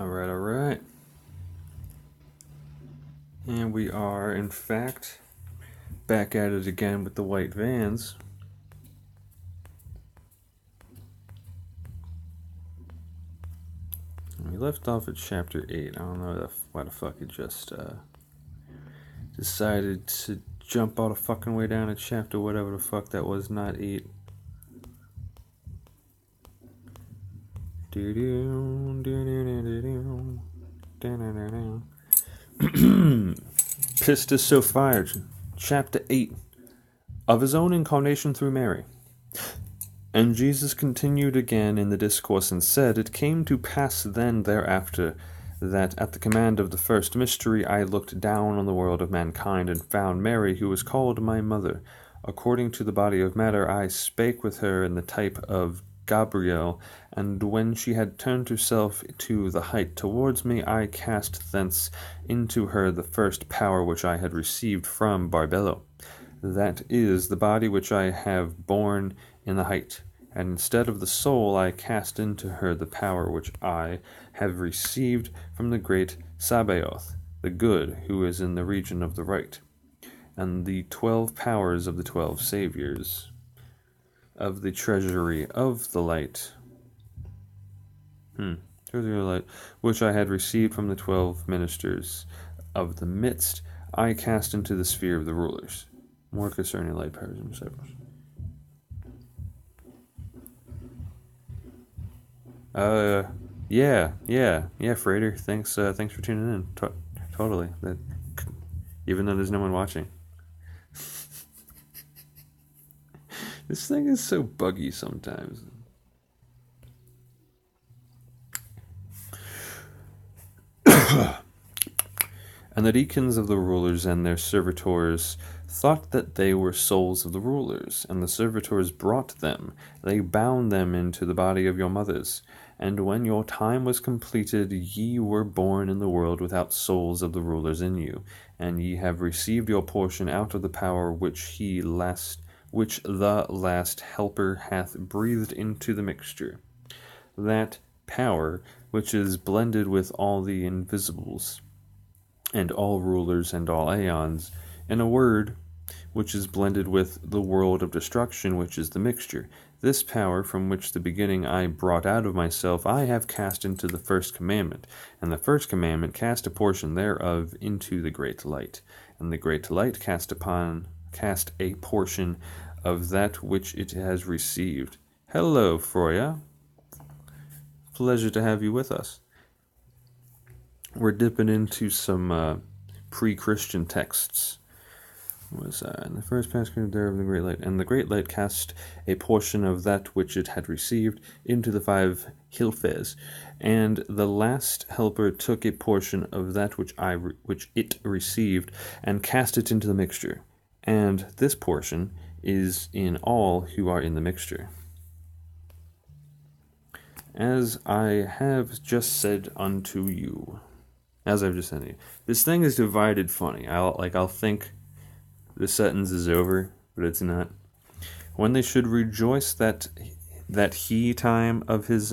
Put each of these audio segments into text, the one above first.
Alright. And we are, in fact, back at it again with the white vans. We left off at chapter 8. I don't know why the fuck it just decided to jump all the fucking way down to chapter whatever the fuck that was, not 8. Pistis Sophia, chapter 8, of his own incarnation through Mary. And Jesus continued again in the discourse and said, It came to pass then thereafter, that at the command of the first mystery I looked down on the world of mankind, and found Mary, who was called my mother. According to the body of matter, I spake with her in the type of Gabriel, and when she had turned herself to the height towards me, I cast thence into her the first power which I had received from Barbello. That is, the body which I have borne in the height. And instead of the soul, I cast into her the power which I have received from the great Sabaoth, the good, who is in the region of the right, and the 12 powers of the 12 saviors of the treasury of the light. Treasury of the light, which I had received from the 12 ministers of the midst, I cast into the sphere of the rulers. More concerning light powers and disciples. Yeah, Freighter. Thanks for tuning in. Totally. Even though there's no one watching. This thing is so buggy sometimes. And the deacons of the rulers and their servitors thought that they were souls of the rulers, and the servitors brought them. They bound them into the body of your mothers. And when your time was completed, ye were born in the world without souls of the rulers in you, and ye have received your portion out of the power which the last helper hath breathed into the mixture. That power which is blended with all the invisibles, and all rulers and all aeons, in a word, which is blended with the world of destruction, which is the mixture. This power, from which the beginning I brought out of myself, I have cast into the first commandment, and the first commandment cast a portion thereof into the great light, and the great light cast a portion of that which it has received. Hello, Froya. Pleasure to have you with us. We're dipping into some pre-Christian texts. Was in the first passage there of the great light, and the great light cast a portion of that which it had received into the 5 Hilfes, and the last helper took a portion of that which it received, and cast it into the mixture. And this portion is in all who are in the mixture. As I have just said unto you. As I've just said to you. This thing is divided funny. I'll think the sentence is over, but it's not. When they should rejoice that the time of his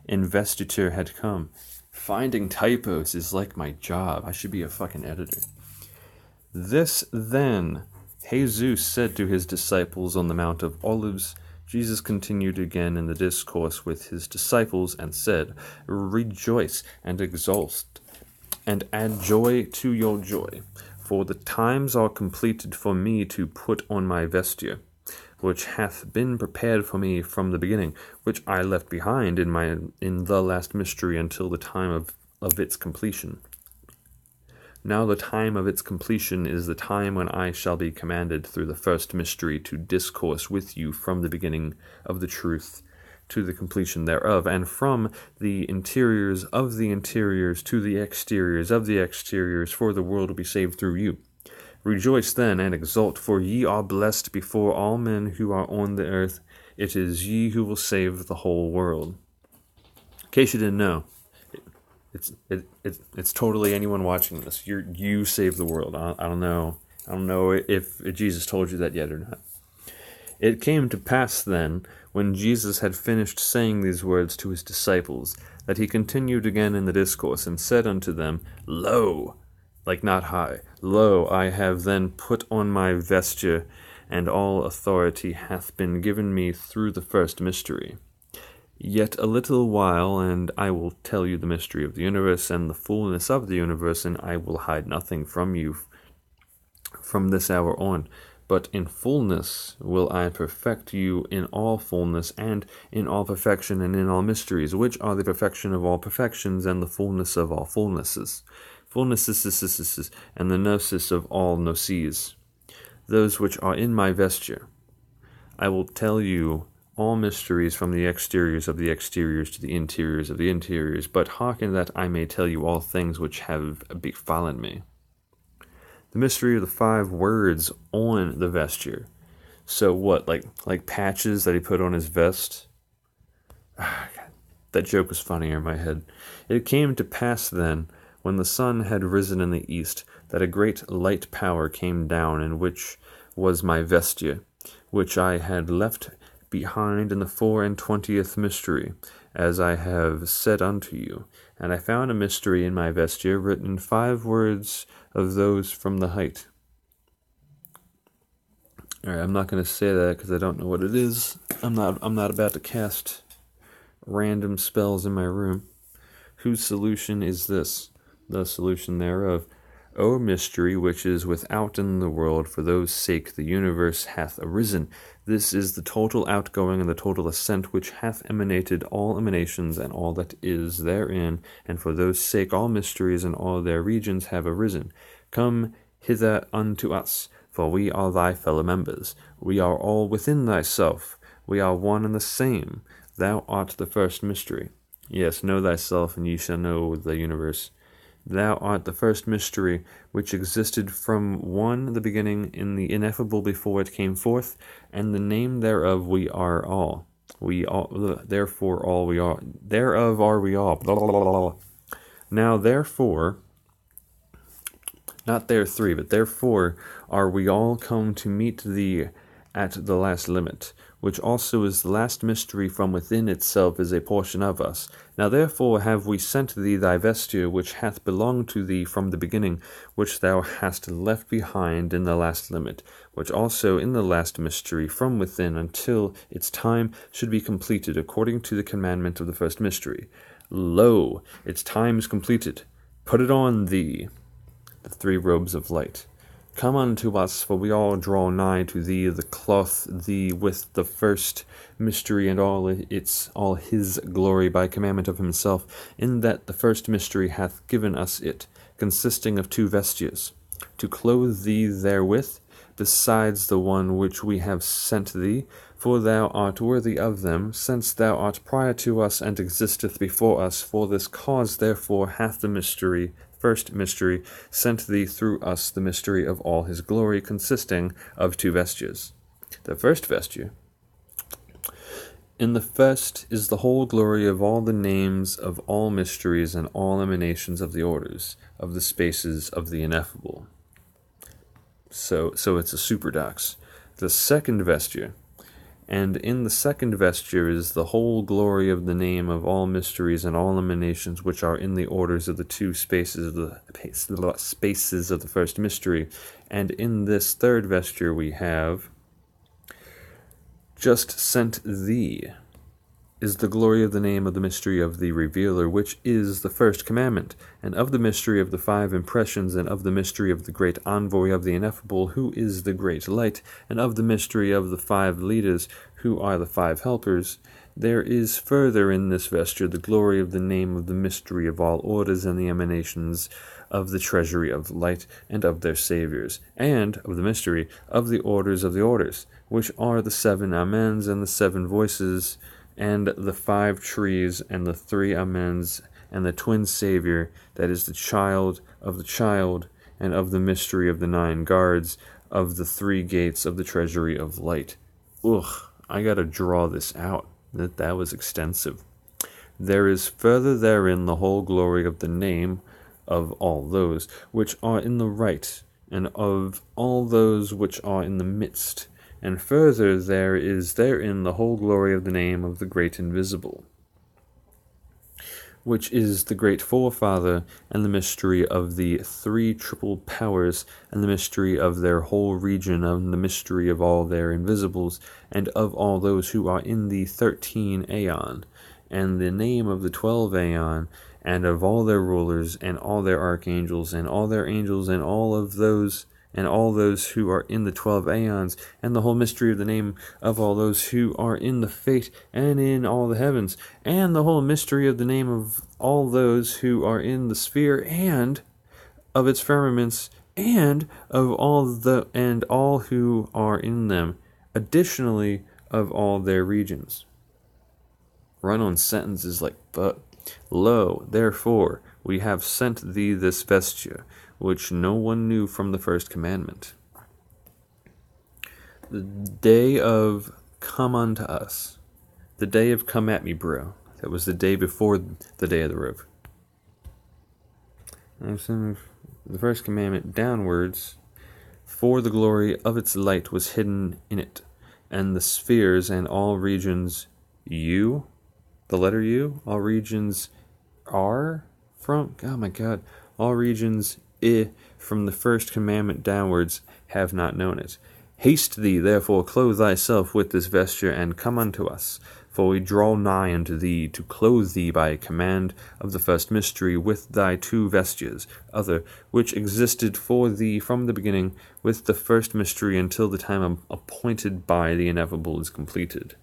investiture had come. Finding typos is like my job. I should be a fucking editor. This then Jesus said to his disciples on the Mount of Olives. Jesus continued again in the discourse with his disciples and said, Rejoice and exult, and add joy to your joy, for the times are completed for me to put on my vesture, which hath been prepared for me from the beginning, which I left behind in the last mystery until the time of its completion. Now the time of its completion is the time when I shall be commanded through the first mystery to discourse with you from the beginning of the truth to the completion thereof, and from the interiors of the interiors to the exteriors of the exteriors, for the world will be saved through you. Rejoice then and exult, for ye are blessed before all men who are on the earth. It is ye who will save the whole world. In case you didn't know, it's totally anyone watching this. You save the world. I don't know if Jesus told you that yet or not. It came to pass then, when Jesus had finished saying these words to his disciples, that he continued again in the discourse, and said unto them, Lo, like not high, Lo, I have then put on my vesture, and all authority hath been given me through the first mystery. Yet a little while, and I will tell you the mystery of the universe, and the fullness of the universe, and I will hide nothing from you from this hour on. But in fullness will I perfect you in all fullness, and in all perfection, and in all mysteries, which are the perfection of all perfections, and the fullness of all fullnesses. Fullnesses, and the gnosis of all gnoses, those which are in my vesture. I will tell you all mysteries from the exteriors of the exteriors to the interiors of the interiors, but hearken that I may tell you all things which have befallen me. The mystery of the 5 words on the vesture. So what, like patches that he put on his vest? That joke was funnier in my head. It came to pass then, when the sun had risen in the east, that a great light power came down, in which was my vesture, which I had left behind in the 24th mystery, as I have said unto you. And I found a mystery in my vesture, written in 5 words of those from the height. Alright, I'm not going to say that because I don't know what it is. I'm not about to cast random spells in my room. Whose solution is this? The solution thereof. O mystery, which is without in the world, for those sake the universe hath arisen. This is the total outgoing and the total ascent, which hath emanated all emanations and all that is therein, and for those sake all mysteries and all their regions have arisen. Come hither unto us, for we are thy fellow members. We are all within thyself. We are one and the same. Thou art the first mystery. Yes, know thyself, and ye shall know the universe. Thou art the first mystery, which existed from the beginning in the ineffable before it came forth, and the name thereof we are all. We all, therefore all we are. Thereof are we all. Blah, blah, blah, blah. Now therefore, not there 3, but therefore are we all come to meet thee at the last limit, which also is the last mystery from within itself is a portion of us. Now therefore have we sent thee thy vesture, which hath belonged to thee from the beginning, which thou hast left behind in the last limit, which also in the last mystery from within, until its time should be completed, according to the commandment of the first mystery. Lo, its time is completed. Put it on thee, the 3 robes of light. Come unto us, for we all draw nigh to thee, the cloth thee with the first mystery and all his glory by commandment of himself, in that the first mystery hath given us it, consisting of 2 vestures, to clothe thee therewith, besides the one which we have sent thee, for thou art worthy of them, since thou art prior to us and existeth before us. For this cause therefore hath the first mystery sent thee through us the mystery of all his glory, consisting of 2 vestures. The first vesture. In the first is the whole glory of all the names of all mysteries and all emanations of the orders, of the spaces of the ineffable. So it's a superdox. The second vesture. And in the second vesture is the whole glory of the name of all mysteries and all emanations which are in the orders of the 2 spaces of the first mystery. And in this third vesture we have just sent thee is the glory of the name of the mystery of the Revealer, which is the first commandment, and of the mystery of the 5 impressions, and of the mystery of the great envoy of the ineffable, who is the great light, and of the mystery of the 5 leaders, who are the 5 helpers. There is further in this vesture the glory of the name of the mystery of all orders and the emanations of the treasury of light and of their saviors, and of the mystery of the orders, which are the 7 amens and the 7 voices, and the 5 trees, and the 3 amens, and the twin Savior, that is the child, and of the mystery of the 9 guards, of the 3 gates of the treasury of light. I gotta draw this out. That was extensive. There is further therein the whole glory of the name of all those which are in the right, and of all those which are in the midst, And further, there is therein the whole glory of the name of the great invisible, which is the great forefather, and the mystery of the three triple powers, and the mystery of their whole region, and the mystery of all their invisibles, and of all those who are in the 13 aeon, and the name of the 12 aeon, and of all their rulers, and all their archangels, and all their angels, and all those who are in the 12 aeons, and the whole mystery of the name of all those who are in the fate and in all the heavens, and the whole mystery of the name of all those who are in the sphere and of its firmaments, and of all who are in them, additionally of all their regions. Run-on sentences like, but lo, therefore, we have sent thee this vesture, which no one knew from the first commandment. The day of come unto us. The day of come at me, bro. That was the day before the day of the rope. The first commandment downwards, for the glory of its light was hidden in it, and the spheres and all regions U, the letter U, all regions R from, oh my god, all regions I from the first commandment downwards have not known it. Haste thee, therefore, clothe thyself with this vesture, and come unto us. For we draw nigh unto thee, to clothe thee by command of the first mystery with thy two vestures, other, which existed for thee from the beginning, with the first mystery until the time appointed by the ineffable is completed.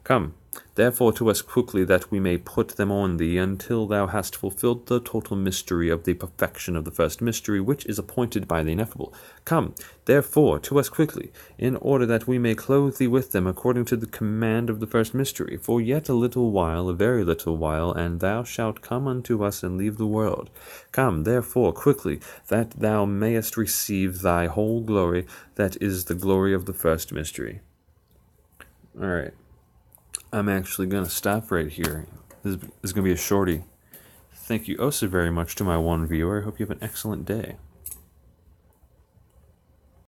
Come, therefore, to us quickly, that we may put them on thee, until thou hast fulfilled the total mystery of the perfection of the first mystery, which is appointed by the ineffable. Come, therefore, to us quickly, in order that we may clothe thee with them, according to the command of the first mystery. For yet a little while, a very little while, and thou shalt come unto us and leave the world. Come, therefore, quickly, that thou mayest receive thy whole glory, that is the glory of the first mystery. All right. I'm actually going to stop right here. This is going to be a shorty. Thank you oh so very much to my one viewer. I hope you have an excellent day.